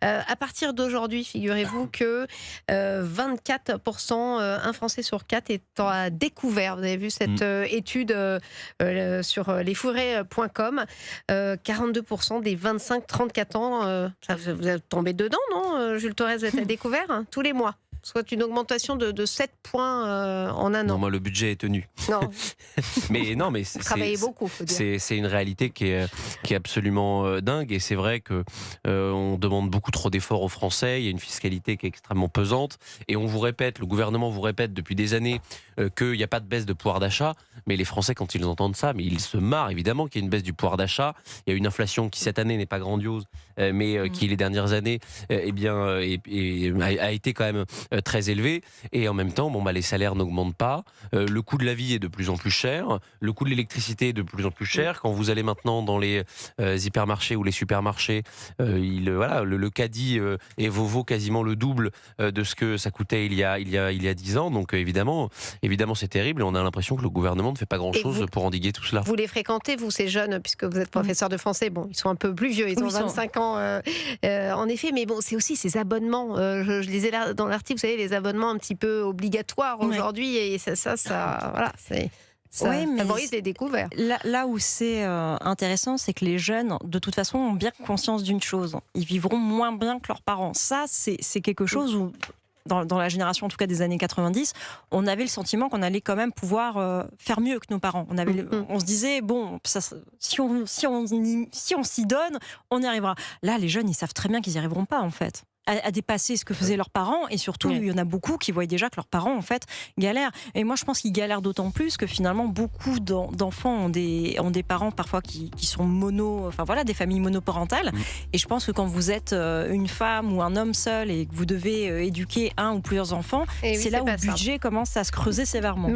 À partir d'aujourd'hui, figurez-vous que 24%, un Français sur 4 est à découvert. Vous avez vu cette étude sur lesfourrés.com. 42% des 25-34 ans, vous êtes tombé dedans, non, Jules Torres, vous êtes à découvert tous les mois. Soit une augmentation de 7 points en un an. Non, moi, le budget est tenu. Non. mais Vous travaillez beaucoup, faut dire. c'est une réalité qui est absolument dingue. Et c'est vrai que on demande beaucoup trop d'efforts aux Français. Il y a une fiscalité qui est extrêmement pesante. Et on vous répète, le gouvernement vous répète depuis des années qu'il n'y a pas de baisse de pouvoir d'achat. Mais les Français, quand ils entendent ça, mais ils se marrent évidemment qu'il y a une baisse du pouvoir d'achat. Il y a une inflation qui cette année n'est pas grandiose, mais qui les dernières années a été quand même très élevé. Et en même temps, les salaires n'augmentent pas. Le coût de la vie est de plus en plus cher. Le coût de l'électricité est de plus en plus cher. Quand vous allez maintenant dans les hypermarchés ou les supermarchés, le caddie vaut quasiment le double de ce que ça coûtait il y a 10 ans. Donc évidemment, c'est terrible. Et on a l'impression que le gouvernement ne fait pas grand-chose pour endiguer tout cela. Vous les fréquentez, vous, ces jeunes, puisque vous êtes professeur de français. Bon, ils sont un peu plus vieux, ils ont 25 ans en effet. Mais bon, c'est aussi ces abonnements. Je lisais là dans l'article, vous savez, les abonnements un petit peu obligatoires aujourd'hui. Et ça favorise les découvertes. Là où c'est intéressant, c'est que les jeunes, de toute façon, ont bien conscience d'une chose. Ils vivront moins bien que leurs parents. Ça, c'est quelque chose où, dans la génération, en tout cas des années 90, on avait le sentiment qu'on allait quand même pouvoir faire mieux que nos parents. On se disait, bon, si on s'y donne, on y arrivera. Là, les jeunes, ils savent très bien qu'ils n'y arriveront pas, en fait, à dépasser ce que faisaient leurs parents, et surtout il y en a beaucoup qui voient déjà que leurs parents en fait galèrent, et moi je pense qu'ils galèrent d'autant plus que finalement beaucoup d'enfants ont des parents parfois qui sont des familles monoparentales, et je pense que quand vous êtes une femme ou un homme seul et que vous devez éduquer un ou plusieurs enfants, c'est là où le budget commence à se creuser sévèrement.